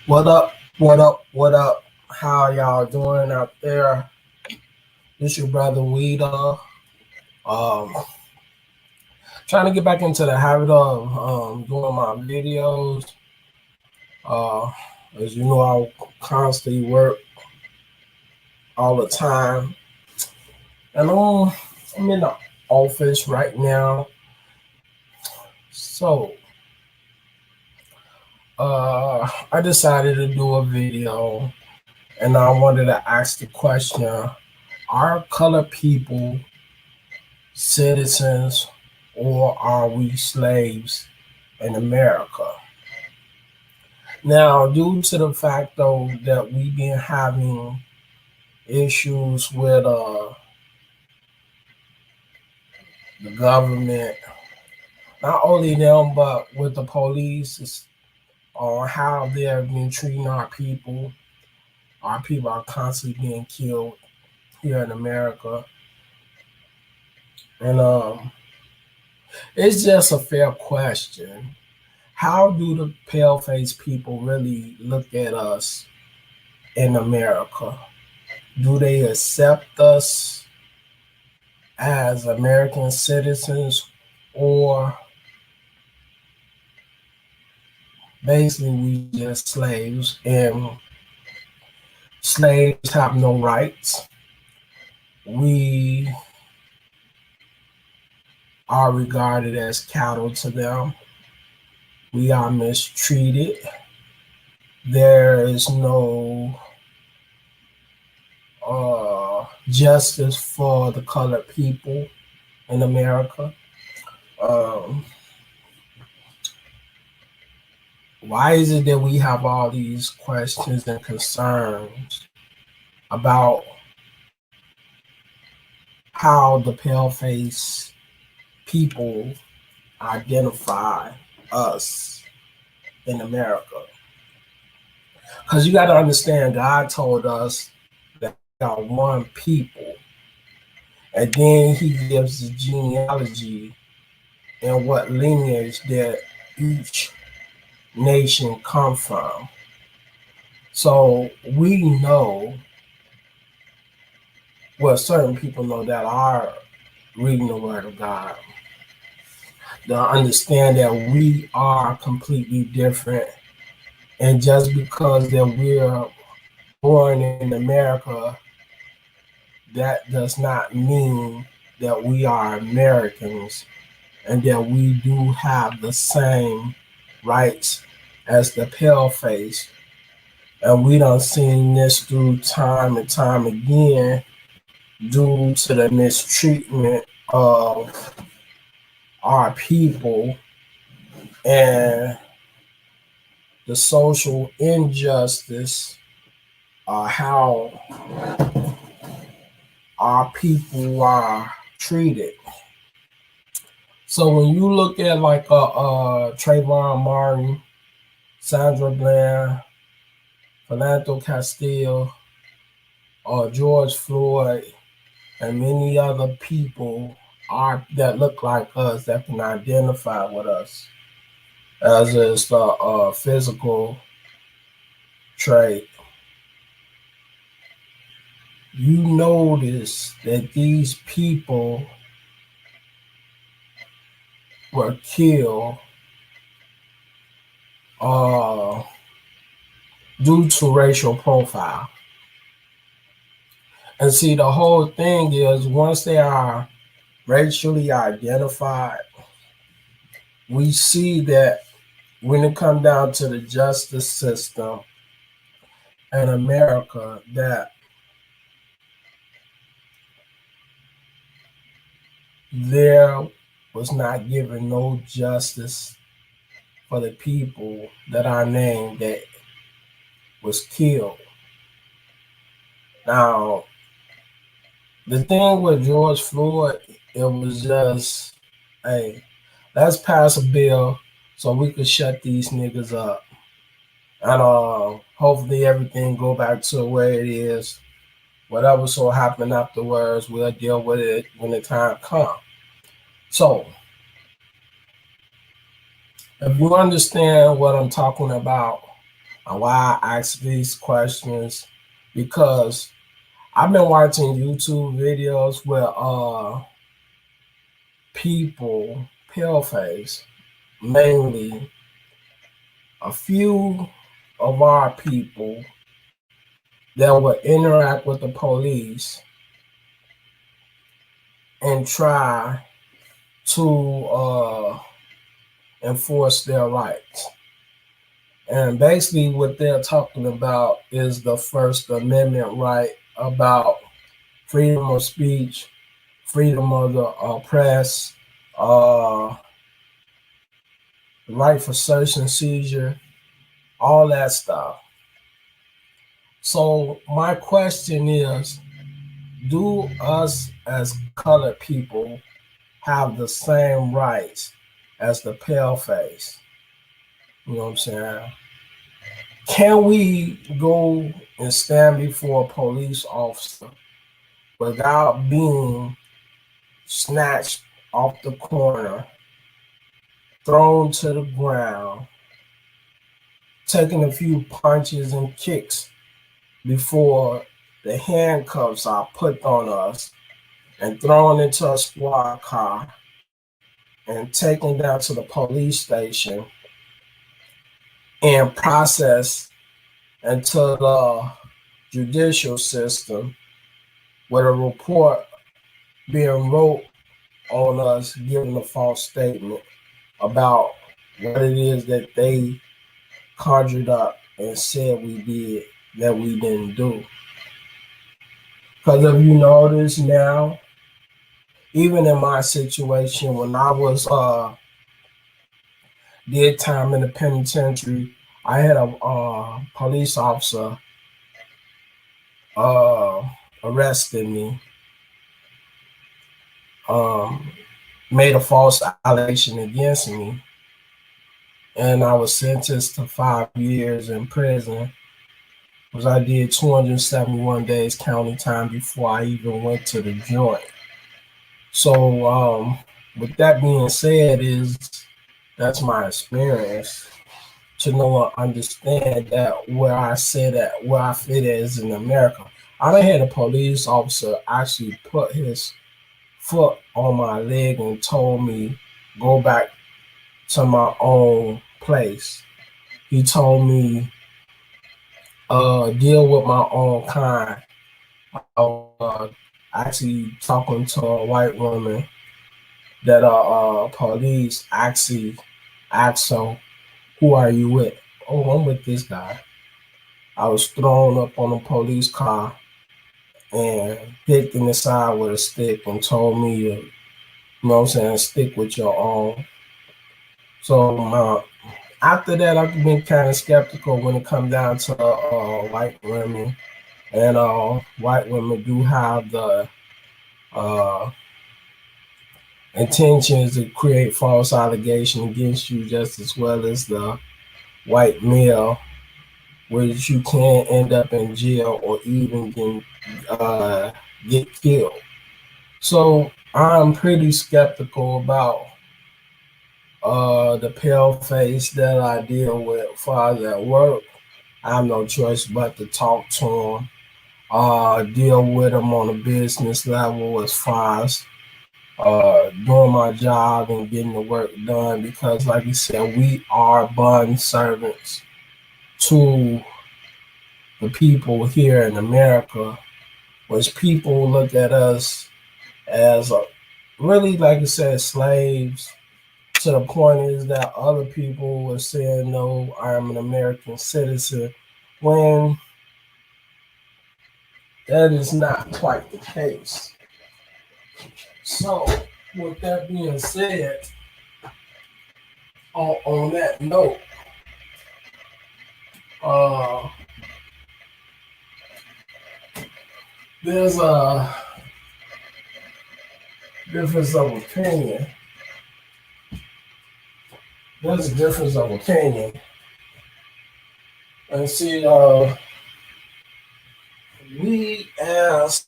What up? What up? What up? How y'all doing out there? This your brother Weeda. Um, Trying to get back into the habit of doing my videos. Uh, as you know, I constantly work all the time, and I'm in the office right now. So I decided to do a video, and I wanted to ask the question: are colored people citizens or are we slaves in America? Now, due to the fact though that we've been having issues with the government, not only them but with the police on how they have been treating our people are constantly being killed here in America, and it's just a fair question. How do the pale face people really look at us in America? Do they accept us as American citizens, or basically we just slaves and slaves have no rights? We are regarded as cattle to them. We are mistreated. There is no justice for the colored people in America. Um, why is it that we have all these questions and concerns about how the pale face people identify us in America? Because you got to understand, God told us that we are one people, and then He gives the genealogy and what lineage that each nation come from. So we know, well, certain people know that are reading the Word of God. They understand that we are completely different, and just because that we're born in America, that does not mean that we are Americans and that we do have the same rights as the pale face. And we done seen this through time and time again due to the mistreatment of our people and the social injustice, how our people are treated. So when you look at like Trayvon Martin, Sandra Bland, Philando Castile, George Floyd, and many other people that look like us that can identify with us, as is the physical trait, you notice that these people were killed uh, due to racial profile. And see, the whole thing is once they are racially identified, we see that when it comes down to the justice system in America, that there was not given no justice for the people that are named that was killed. Now, the thing with George Floyd, it was just, hey, let's pass a bill so we could shut these niggas up. And hopefully everything go back to where it is. Whatever so happen afterwards, we'll deal with it when the time comes. So, if you understand what I'm talking about And why I ask these questions? Because I've been watching YouTube videos where people, paleface, mainly a few of our people that will interact with the police and try to enforce their rights. And basically, what they're talking about is the First Amendment right about freedom of speech, freedom of the press, uh, right for search and seizure, all that stuff. So, my question is, do us as colored people have the same rights as the paleface? You know what I'm saying? Can we go and stand before a police officer without being snatched off the corner, thrown to the ground, taking a few punches and kicks before the handcuffs are put on us and thrown into a squad car and taken down to the police station and processed into the judicial system with a report being wrote on us giving a false statement about what it is that they conjured up and said we did that we didn't do. Because if you notice now, even in my situation when I was did time in the penitentiary, I had a police officer arrested me, made a false allegation against me, and I was sentenced to 5 years in prison because I did 271 days county time before I even went to the joint. So, with that being said, that's my experience to know and understand that where I say that where I fit is in America. I done had a police officer actually put his foot on my leg and told me go back to my own place. He told me deal with my own kind. I was actually talking to a white woman that police actually asked her, who are you with? Oh, I'm with this guy. I was thrown up on a police car and hit in the side with a stick and told me, you know what I'm saying, stick with your own. So after that, I've been kind of skeptical when it comes down to white women. And white women do have the uh, intentions to create false allegation against you just as well as the white male, which you can end up in jail or even get killed. So I'm pretty skeptical about the pale face that I deal with as at work. I have no choice but to talk to them, deal with them on a business level as far as doing my job and getting the work done. Because, like you said, we are bond servants to the people here in America, which people look at us as really, like I said, slaves. To the point is that other people were saying, no, I'm an American citizen, when that is not quite the case. So, with that being said, on that note, uh, there's a difference of opinion. There's a difference of opinion. And see, we as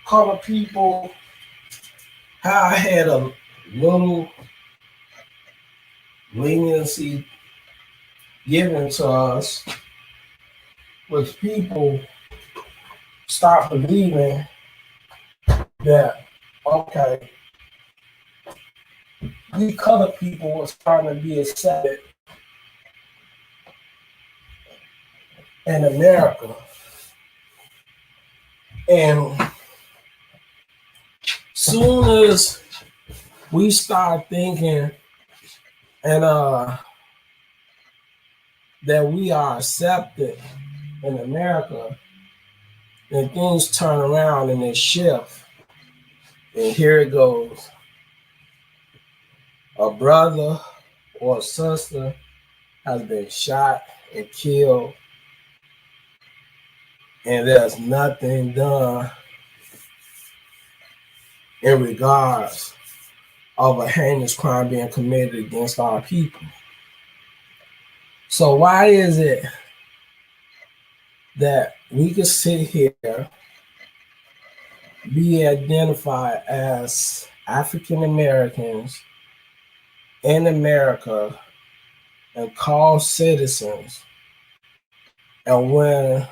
color people have had a little leniency given to us, which people start believing that, okay, we colored people was trying to be accepted in America. And soon as we start thinking and that we are accepted in America, then things turn around and they shift. And here it goes. A brother or a sister has been shot and killed, and there's nothing done in regards of a heinous crime being committed against our people. So why is it that we can sit here, be identified as African Americans in America, and call citizens, and when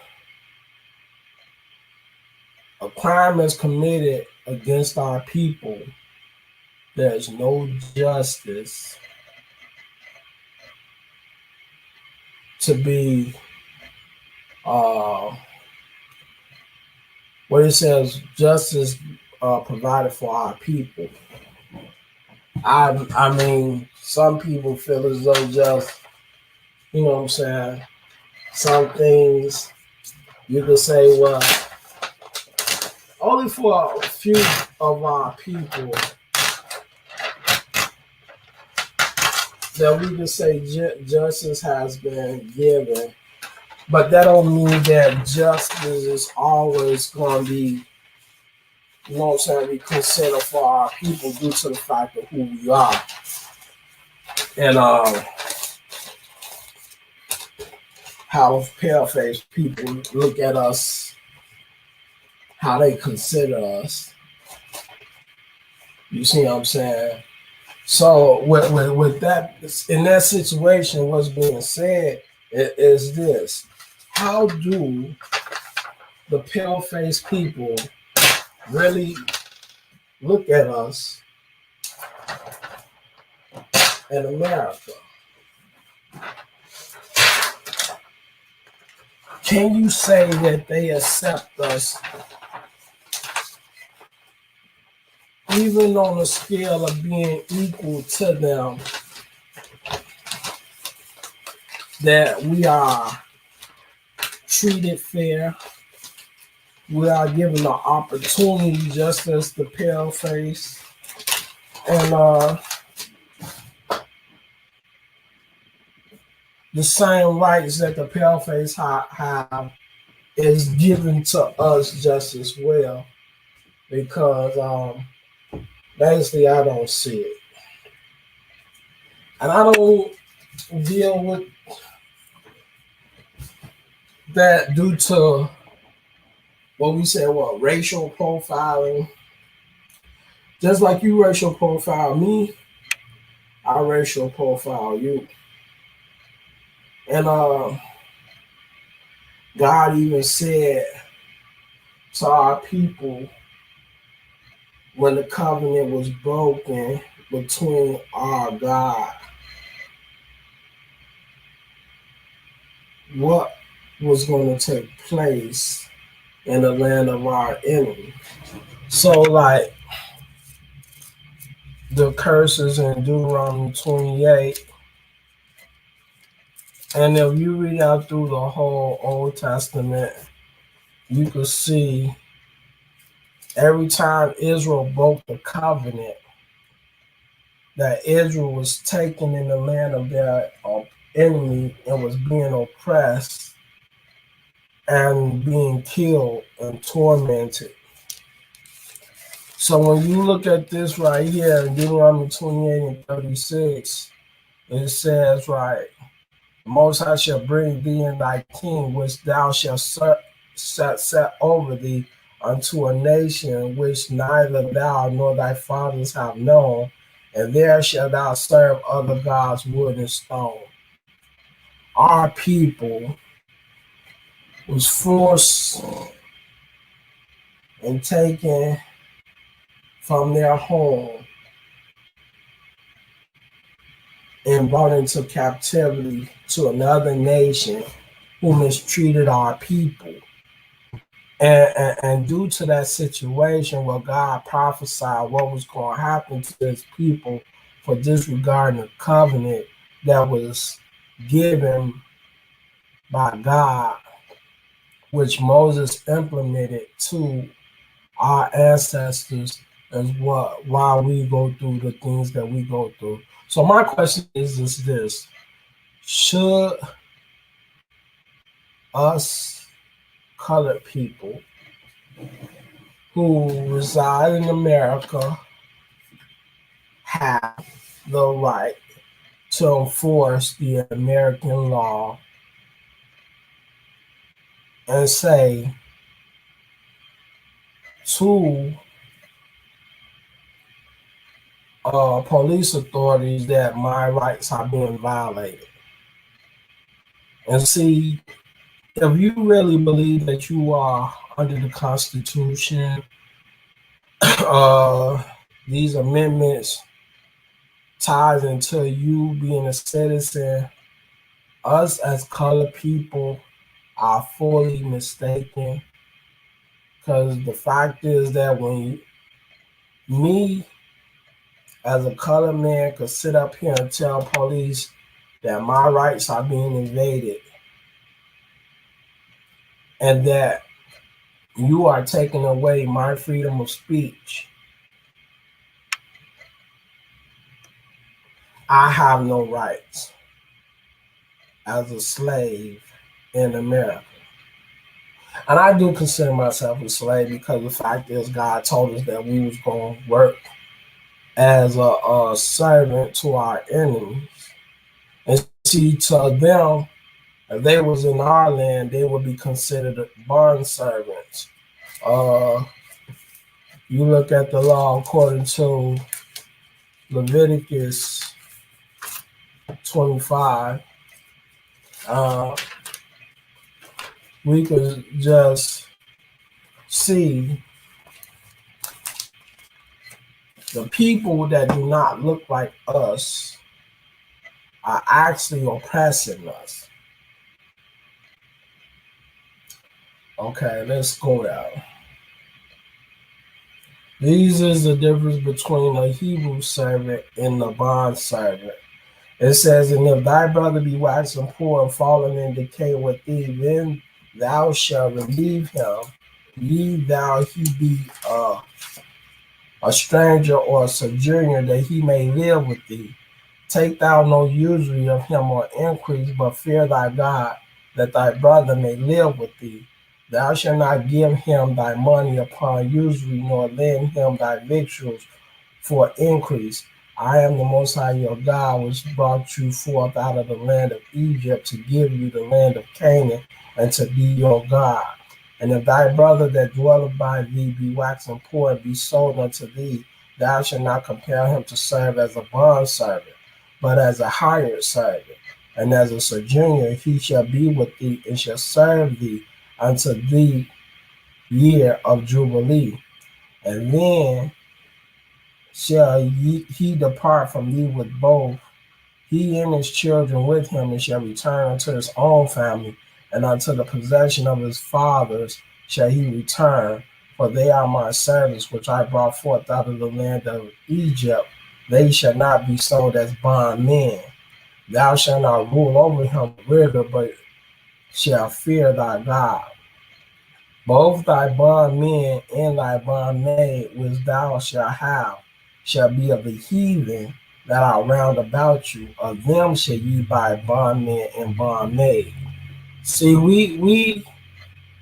a crime is committed against our people, there's no justice to be what it says, justice provided for our people. I mean, some people feel as though just, you know what I'm saying, some things you could say, well, only for a few of our people that we can say justice has been given, but that don't mean that justice is always going to be, you know what I'm saying, be considered for our people due to the fact of who we are. And how pale-faced people look at us, how they consider us. You see what I'm saying? So with that, in that situation, what's being said is this: how do the pale-faced people really look at us in America? Can you say that they accept us even on a scale of being equal to them, that we are treated fair, we are given the opportunity just as the pale face, and the same rights that the pale face have is given to us just as well? Because basically I don't see it. And I don't deal with that due to what we say, racial profiling. Just like you racial profile me, I racial profile you. And God even said to our people when the covenant was broken between our God, what was going to take place in the land of our enemy. So, like the curses in Deuteronomy 28, and if you read out through the whole Old Testament, you can see every time Israel broke the covenant, that Israel was taken in the land of their enemy and was being oppressed and being killed and tormented. So when you look at this right here in Deuteronomy 28 and 36, it says, right, the Most High shall bring thee and thy king, which thou shalt set over thee, unto a nation which neither thou nor thy fathers have known, and there shalt thou serve other gods, wood and stone. our people was forced and taken from their home and brought into captivity to another nation who mistreated our people. And due to that situation where God prophesied what was going to happen to his people for disregarding the covenant that was given by God, which Moses implemented to our ancestors, is what why we go through the things that we go through. So my question is this: should us colored people who reside in America have the right to enforce the American law and say to police authorities that my rights are being violated? And see, if you really believe that you are under the Constitution, uh, these amendments ties into you being a citizen, us as colored people are fully mistaken. Because the fact is that me as a colored man could sit up here and tell police that my rights are being invaded and that you are taking away my freedom of speech, I have no rights as a slave in America. And I do consider myself a slave because the fact is God told us that we was going to work as a servant to our enemies. And see, to them, if they was in our land, they would be considered bond servants. Uh, you look at the law according to Leviticus 25, we could just see the people that do not look like us are actually oppressing us. Okay, let's go down. These is the difference between a Hebrew servant and a bond servant. It says, and if thy brother be waxen poor and fallen in decay with thee, then thou shalt relieve him, ye thou he be a stranger or a sojourner, that he may live with thee. Take thou no usury of him or increase, but fear thy God, that thy brother may live with thee. Thou shalt not give him thy money upon usury, nor lend him thy victuals for increase. I am the Most High your God, which brought you forth out of the land of Egypt to give you the land of Canaan, and to be your God. And if thy brother that dwelleth by thee be waxen poor and be sold unto thee, thou shalt not compel him to serve as a bondservant, but as a hired servant. And as a sojourner he shall be with thee, and shall serve thee unto the year of Jubilee. And then shall he depart from thee with both, he and his children with him, and shall return unto his own family, and unto the possession of his fathers shall he return. For they are my servants, which I brought forth out of the land of Egypt. They shall not be sold as bondmen. Thou shalt not rule over him with rigor, but shall fear thy God. Both thy bondmen and thy bondmaid, which thou shalt have, shall be of the heathen that are round about you. Of them shall ye buy bondmen and bondmaid. See, we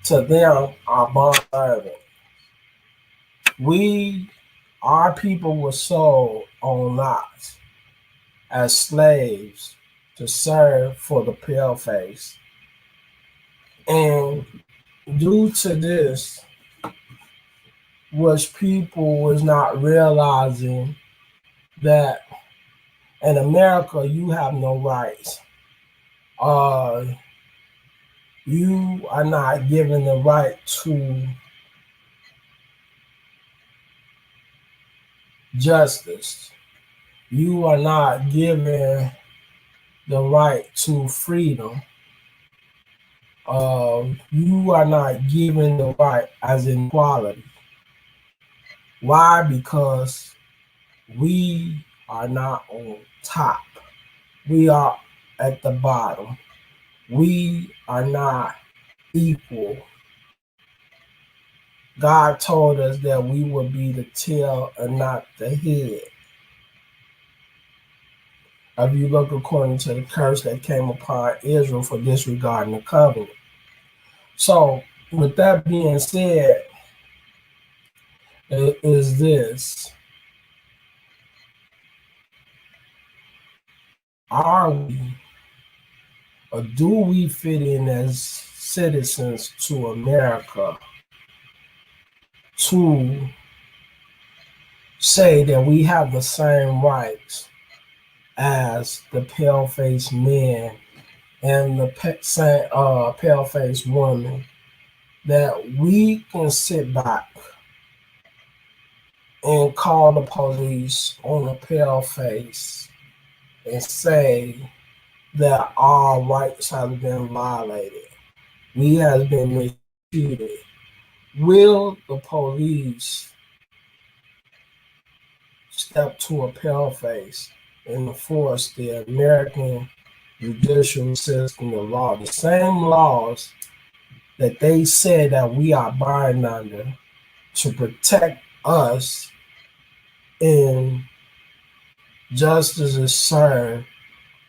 to them are bond servants. Our people were sold on lots as slaves to serve for the paleface. And due to this, which people was not realizing that in America you have no rights You are not given the right to justice. You are not given the right to freedom. You are not given the right as in equality. Why? Because we are not on top. We are at the bottom. We are not equal. God told us that we would be the tail and not the head. If you look according to the curse that came upon Israel for disregarding the covenant. So, with that being said, is this: are we, or do we fit in as citizens to America to say that we have the same rights as the pale-faced men and the pale-faced woman, that we can sit back and call the police on a pale face and say that our rights have been violated, we have been mistreated? Will the police step to a pale face and enforce the American judicial system of law, the same laws that they said that we are bound under to protect us, and justice is served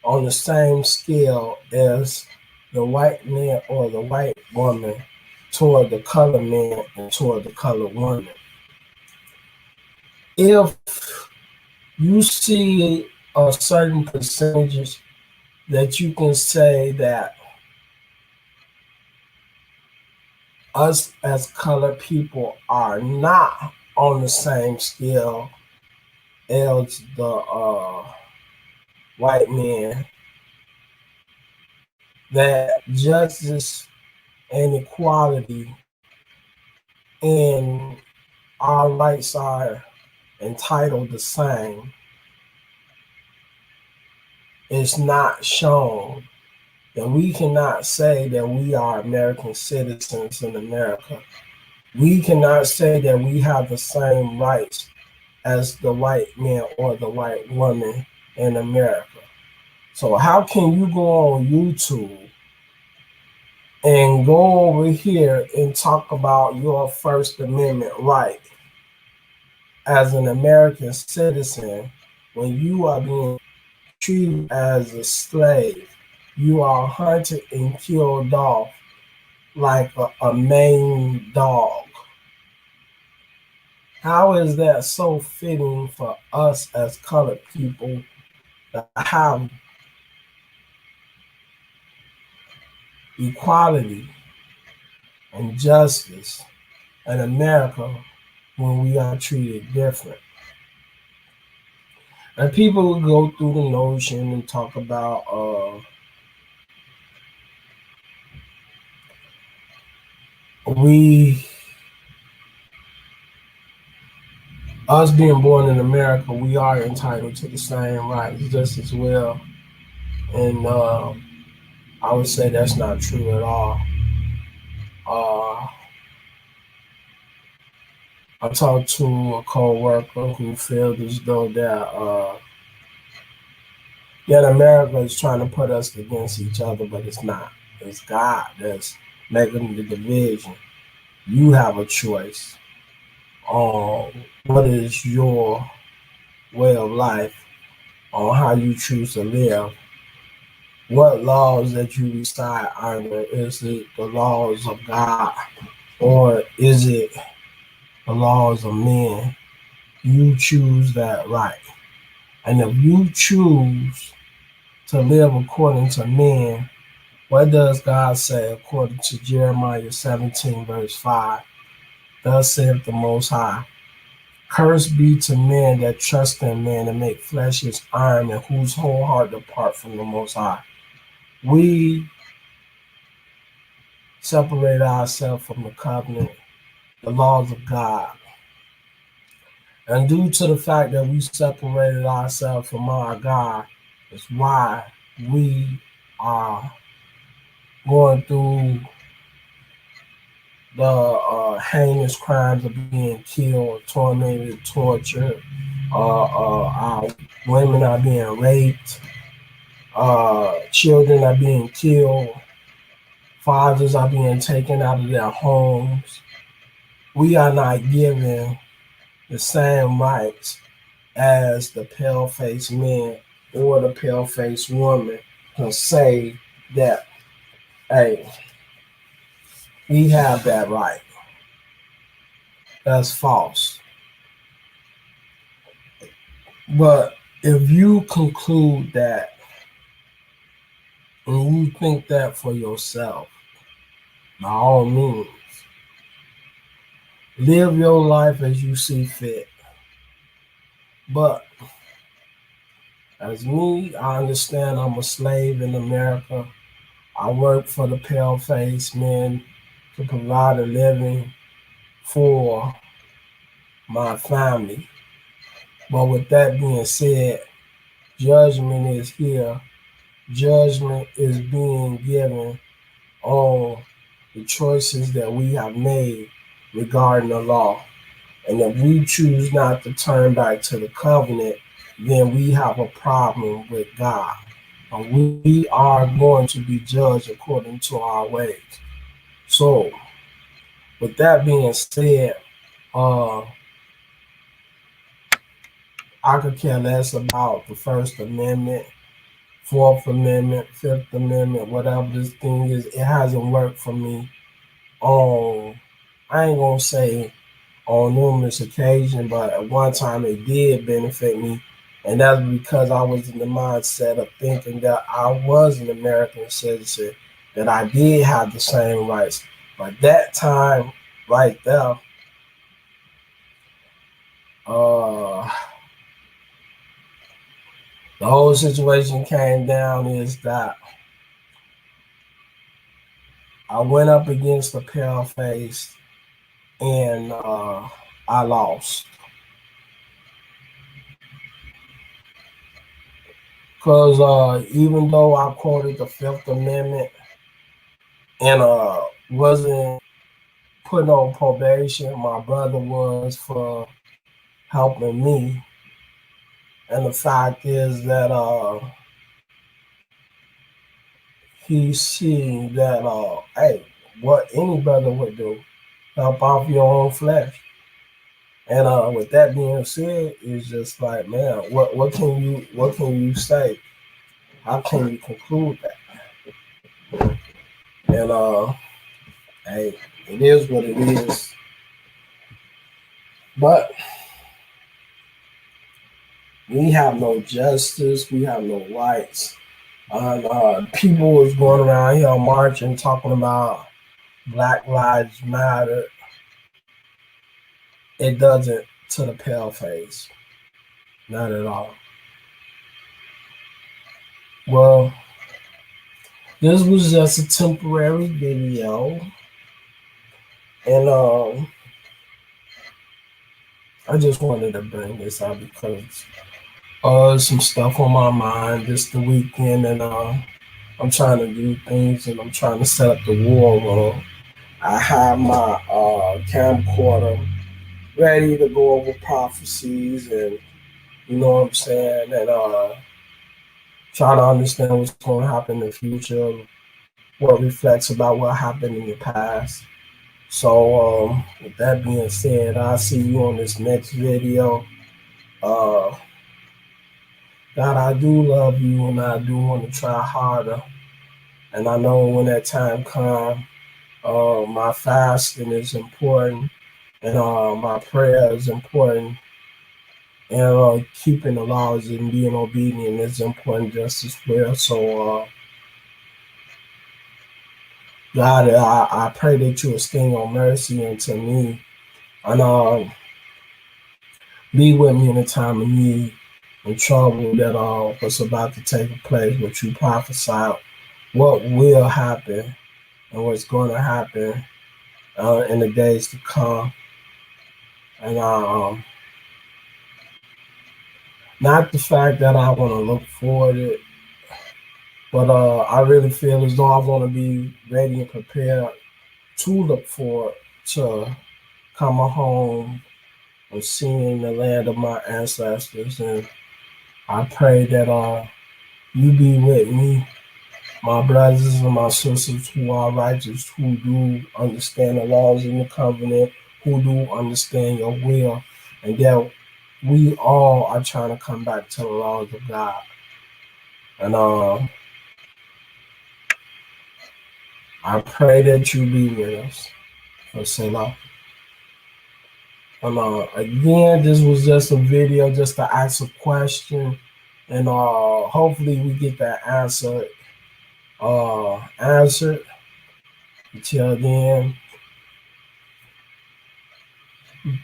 on the same scale as the white man or the white woman toward the colored man and toward the colored woman? If you see a certain percentages that you can say that us as colored people are not on the same scale as the white man, that justice and equality and our rights are entitled the same, is not shown, then we cannot say that we are American citizens in America. We cannot say that we have the same rights as the white man or the white woman in America. So how can you go on YouTube and go over here and talk about your First Amendment right as an American citizen when you are being treated as a slave? You are hunted and killed off like a Maine dog. How is that so fitting for us as colored people to have equality and justice in America when we are treated different? And people will go through the notion and talk about us being born in America, we are entitled to the same rights just as well. And I would say that's not true at all. Uh, I talked to a co-worker who felt as though that America is trying to put us against each other, but it's not. It's God that's making the division. You have a choice on what is your way of life, on how you choose to live, what laws that you reside under. Is it the laws of God or is it the laws of men? You choose that right. And if you choose to live according to men, what does God say according to Jeremiah 17, verse 5? Thus saith the Most High, cursed be to men that trust in men and make flesh his iron, and whose whole heart depart from the Most High. we separate ourselves from the covenant, the laws of God. And due to the fact that we separated ourselves from our God, is why we are going through the heinous crimes of being killed, tormented, tortured. Our women are being raped. Children are being killed. Fathers are being taken out of their homes. We are not given the same rights as the pale-faced men or the pale-faced woman to say that, hey, we have that right. That's false. But if you conclude that and you think that for yourself, by all means, live your life as you see fit. But as me, I understand I'm a slave in America. I work for the pale-faced men to provide a living for my family. But with that being said, judgment is here. Judgment is being given on the choices that we have made regarding the law. And if we choose not to turn back to the covenant, then we have a problem with God. And we are going to be judged according to our ways. So, with that being said, uh, I could care less about the First Amendment, Fourth Amendment, Fifth Amendment, whatever this thing is. It hasn't worked for me on, I ain't gonna say on numerous occasions, but at one time it did benefit me. And that's because I was in the mindset of thinking that I was an American citizen, that I did have the same rights. But that time right there, uh, the whole situation came down is that I went up against the pale face and I lost. Because even though I quoted the Fifth Amendment and wasn't put on probation, my brother was for helping me. And the fact is that he's seeing that, hey, what any brother would do, help off your own flesh. And with that being said, it's just like, man, what can you say? How can you conclude that? And hey, it is what it is. But we have no justice, we have no rights. People was going around here marching, talking about Black Lives Matter. It doesn't to the pale face, not at all. Well, this was just a temporary video, and I just wanted to bring this out because some stuff on my mind this the weekend, and I'm trying to do things, and I'm trying to set up the war room. I have my camcorder ready to go over prophecies, and you know what I'm saying, and try to understand what's going to happen in the future, what reflects about what happened in the past. So with that being said, I'll see you on this next video. Uh, God, I do love you, and I do want to try harder. And I know when that time comes, my fasting is important, and my prayer is important, and keeping the laws and being obedient is important just as well. So, God, I pray that you extend your mercy unto me, and be with me in a time of need and trouble that what's about to take place, what you prophesied what will happen and what's going to happen in the days to come. And not the fact that I want to look forward to it, but I really feel as though I want to be ready and prepared to look forward to coming home and seeing the land of my ancestors. And I pray that you be with me, my brothers and my sisters who are righteous, who do understand the laws in the covenant, who do understand your will, and that we all are trying to come back to the laws of God. And I pray that you be with us. For Selah. And again, this was just a video just to ask a question, and hopefully we get that answer answered. Until then,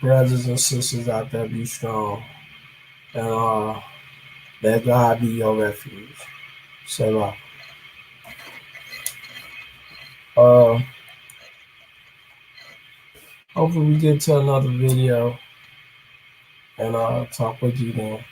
brothers and sisters out there, be strong, and let God be your refuge. Selah. Uh, hopefully we get to another video, and I'll talk with you then.